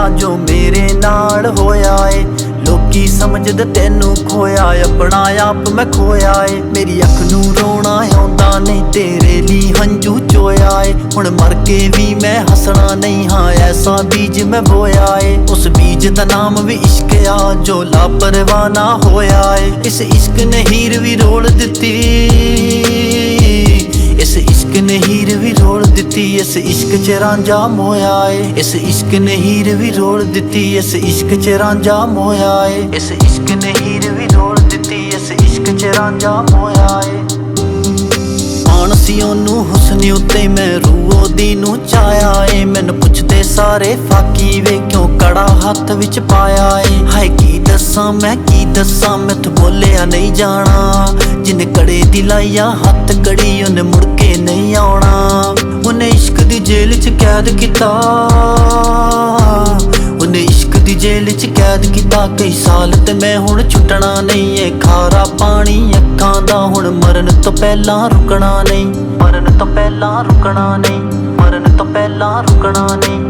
ਆ ਜੋ ਮੇਰੇ ਨਾਲ ਹੋਇਆ ਏ। ਲੋਕੀ ਸਮਝਦੇ ਤੈਨੂੰ ਖੋਇਆ, ਆਪਣਾ ਆਪ ਮੈਂ ਖੋਇਆ ਏ। ਮੇਰੀ ਅੱਖ ਨੂੰ ਰੋਣਾ ਆਉਂਦਾ ਨਹੀਂ, ਤੇਰੇ ਲਈ ਹੰਝੂ ਚੋਇਆ ਏ। ਹੁਣ ਮਰ ਕੇ ਵੀ ਮੈਂ ਹੱਸਣਾ ਨਹੀਂ, ਹਾਂ ਐਸਾ ਬੀਜ ਮੈਂ ਬੋਇਆ ਏ। ਉਸ ਬੀਜ ਦਾ ਨਾਮ ਵੀ ਇਸ਼ਕ ਆ ਜੋ ਲਾਪਰਵਾਹ ਨਾ ਹੋਇਆ ਏ। ਇਸ ਇਸ਼ਕ ਨੇ ਹੀਰ ਵੀ ਰੋਲ ਦਿੱਤੀ, ਇਸ ਇਸ਼ਕ ਨੇ ਹੀਰ ਵੀ ਰੋਲ ਦਿੱਤੀ। ਇਸ ਇਸ਼ਕ ਚ ਰਾਂਝਾ ਮੋਇਆ ਏ, ਇਸ ਇਸ਼ਕ ਨੇ ਹੀਰ ਵੀ ਰੋਲ ਦਿੱਤੀ। ਇਸ ਇਸ਼ਕ ਚ ਰਾਂਝਾ ਮੋਇਆ ਏ, ਇਸ ਇਸ਼ਕ ਨੇ ਹੀਰ ਵੀ ਰੋਲ ਦਿੱਤੀ। ਇਸ ਇਸ਼ਕ ਚ ਰਾਂਝਾ ਮੋਇਆ ਏ। ਆਣ ਸੀ ਉਹਨੂੰ ਹੁਸਨ ਉੱਤੇ ਮੈਂ ਰੂਹ ਉਹਦੀ ਨੂੰ ਚਾਇਆ ਏ। ਮੈਨੂੰ ਪੁੱਛਦੇ ਸਾਰੇ ਫਾਕੀ ਵੇ ਕਿਉਂ ਕੜਾ ਹੱਥ ਵਿੱਚ ਪਾਇਆ ਏ। ਹਾਏ ਕੀ ਦੱਸਾਂ ਮੈਂ ਕੀ ਦੱਸਾਂ, ਮੈਥੋਂ ਬੋਲਿਆ ਨਹੀਂ ਜਾਣਾ। ਜਿੰਨੇ ਕੜੇ ਦੀ ਲਾਈਆ ਹੱਥ ਕੜੀ ਉਹਨੇ ਮੁੜ ਕੇ ਨਹੀਂ ਆਉਣਾ। ਉਹਨੇ ਇਸ਼ਕ ਦੀ ਜੇਲ੍ਹ ਚ ਕੈਦ ਕੀਤਾ, ਉਹਨੇ ਇਸ਼ਕ ਦੀ ਜੇਲ੍ਹ ਚ ਕੈਦ ਕੀਤਾ ਕਈ ਸਾਲ, ਤੇ ਮੈਂ ਹੁਣ ਛੁੱਟਣਾ ਨਹੀਂ ਏ। ਖਾਰਾ ਪਾਣੀ ਅੱਖਾਂ ਦਾ ਹੁਣ ਮਰਨ ਤੋਂ ਪਹਿਲਾਂ ਰੁਕਣਾ ਨਹੀਂ, ਮਰਨ ਤੋਂ ਪਹਿਲਾਂ ਰੁਕਣਾ ਨਹੀਂ, ਮਰਨ ਤੋਂ ਪਹਿਲਾਂ ਰੁਕਣਾ ਨਹੀਂ।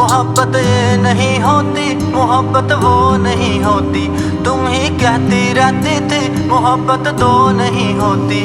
मोहब्बत ये नहीं होती, मोहब्बत वो नहीं होती। तुम ही कहती रहती थी मोहब्बत दो नहीं होती।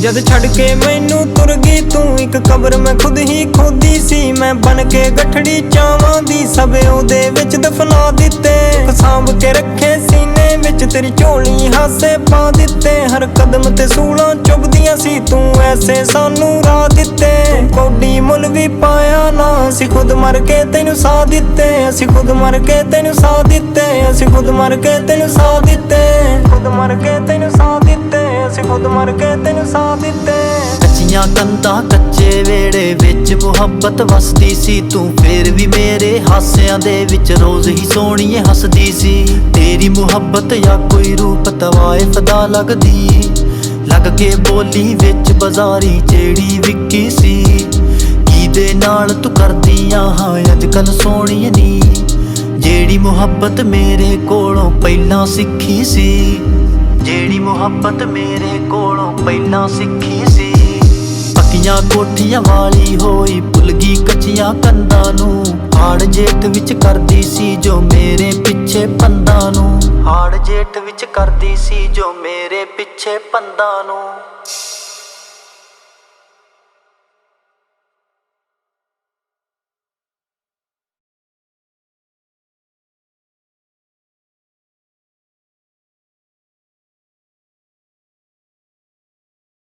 जद छड़ के मैनू तुर गई तू, एक कबर मैं खुद ही खोदी सी। मैं बन के गठड़ी चावां दी, सब ओहदे विच दफना दिते। सांभ के रखे सीने विच तेरी झोली हासे पा दिते। हर कदम ते सूलां चुभदियां सी, तू ऐसे सानू राह दिते। कोडी मुल भी पाया ना, असी खुद मर के तैनू सा दिते। असी खुद मर के तैनू सा दिते, असी खुद मर के तैनू सा दिते। खुद मर के तैनू सा दिते, असी खुद मर के तैनू सा दिते। ਕੱਚੀਆਂ ਕੰਧਾਂ ਕੱਚੇ ਵੇੜੇ ਵਿੱਚ ਮੁਹੱਬਤ ਵਸਦੀ ਸੀ। ਤੂੰ ਫੇਰ ਵੀ ਮੇਰੇ ਹਾਸਿਆਂ ਦੇ ਵਿੱਚ ਰੋਜ਼ ਹੀ ਸੋਹਣੀਏ ਹੱਸਦੀ ਸੀ। ਤੇਰੀ ਮੁਹੱਬਤ ਜਾਂ ਕੋਈ ਰੂਪ ਤਵਾਇਫ ਦਾ ਲੱਗਦੀ, ਲੱਗ ਕੇ ਬੋਲੀ ਵਿੱਚ ਬਾਜ਼ਾਰੀ ਜਿਹੜੀ ਵਿਕੀ ਸੀ। ਕਿਹਦੇ ਨਾਲ ਤੂੰ ਕਰਦੀਆਂ ਹਾਂ ਅੱਜ ਕੱਲ ਸੋਹਣੀਏ ਨੀ, ਜਿਹੜੀ ਮੁਹੱਬਤ ਮੇਰੇ ਕੋਲੋਂ ਪਹਿਲਾਂ ਸਿੱਖੀ ਸੀ, ਜਿਹੜੀ ਮੁਹੱਬਤ ਮੇਰੇ ਕੋਲੋਂ ਪਹਿਲਾਂ ਸਿੱਖੀ ਸੀ। ਪੱਕੀਆਂ ਕੋਠੀਆਂ ਵਾਲੀ ਹੋਈ ਭੁੱਲ ਗਈ ਕੱਚੀਆਂ ਕੰਧਾਂ ਨੂੰ। ਹਾੜ ਜੇਠ ਵਿੱਚ ਕਰਦੀ ਸੀ ਜੋ ਮੇਰੇ ਪਿੱਛੇ ਪੰਦਾਂ ਨੂੰ, ਹਾੜ ਜੇਠ ਵਿੱਚ ਕਰਦੀ ਸੀ ਜੋ ਮੇਰੇ ਪਿੱਛੇ ਪੰਦਾਂ ਨੂੰ।